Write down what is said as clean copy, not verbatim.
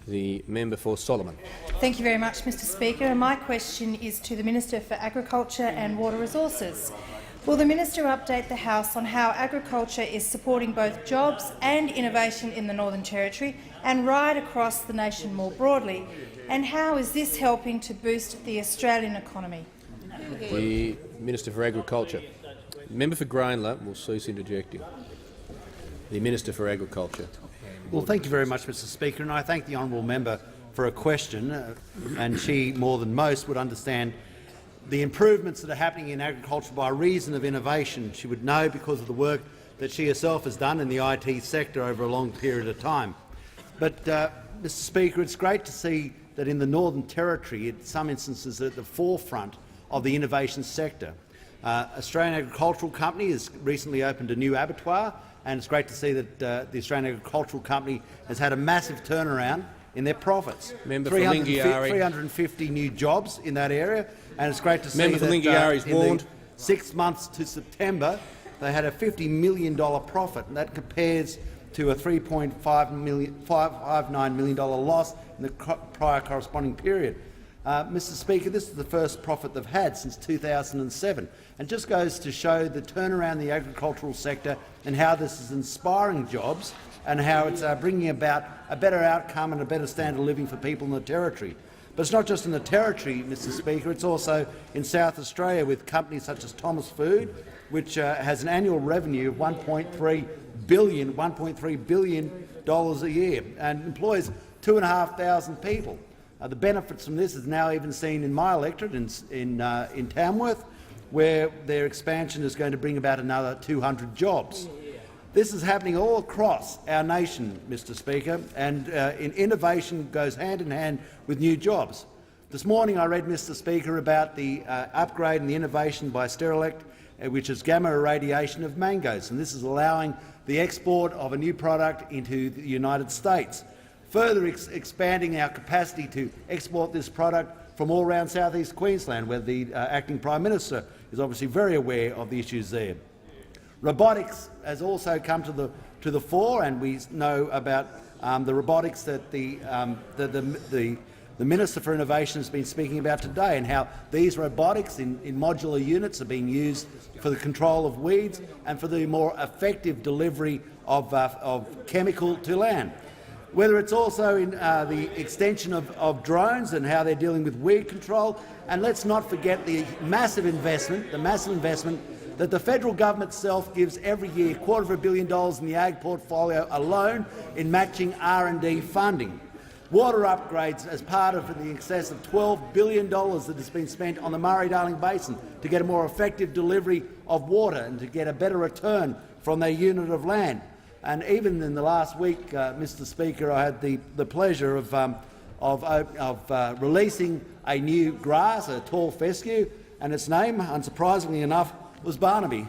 The member for Solomon. Thank you very much, Mr Speaker. My question is to the Minister for Agriculture and Water Resources. Will the Minister update the House on how agriculture is supporting both jobs and innovation in the Northern Territory and right across the nation more broadly? And how is this helping to boost the Australian economy? The Minister for Agriculture. The member for Grainler will cease interjecting. The Minister for Agriculture. Well, thank you very much, Mr Speaker, and I thank the honourable member for a question, and she, more than most, would understand the improvements that are happening in agriculture by reason of innovation. She would know because of the work that she herself has done in the IT sector over a long period of time. But, Mr Speaker, it's great to see that in the Northern Territory, in some instances, at the forefront of the innovation sector. Australian Agricultural Company has recently opened a new abattoir, and it's great to see that the Australian Agricultural Company has had a massive turnaround in their profits. 350 new jobs in that area, and it's great to see that in the 6 months to September they had a $50 million profit, and that compares to a $3.59 million loss in the prior corresponding period. Mr Speaker, this is the first profit they've had since 2007, and just goes to show the turnaround in the agricultural sector and how this is inspiring jobs and how it's bringing about a better outcome and a better standard of living for people in the Territory. But it's not just in the Territory, Mr Speaker, it's also in South Australia with companies such as Thomas Food, which has an annual revenue of $1.3 billion a year and employs 2,500 people. The benefits from this is now even seen in my electorate in Tamworth, where their expansion is going to bring about another 200 jobs. This is happening all across our nation, Mr Speaker, and innovation goes hand in hand with new jobs. This morning I read, Mr Speaker, about the upgrade and the innovation by Sterilect, which is gamma irradiation of mangoes, and this is allowing the export of a new product into the United States, further expanding our capacity to export this product from all around southeast Queensland, where the acting Prime Minister is obviously very aware of the issues there. Robotics has also come to the fore, and we know about the robotics that the Minister for Innovation has been speaking about today, and how these robotics in modular units are being used for the control of weeds and for the more effective delivery of chemical to land. Whether it's also in the extension of drones and how they're dealing with weed control, and let's not forget the massive investment that the federal government itself gives every year, $250 million in the ag portfolio alone in matching R&D funding. Water upgrades as part of the excess of $12 billion that has been spent on the Murray-Darling Basin to get a more effective delivery of water and to get a better return from their unit of land. And even in the last week, Mr Speaker, I had the pleasure of releasing a new grass, a tall fescue, and its name, unsurprisingly enough, was Barnaby.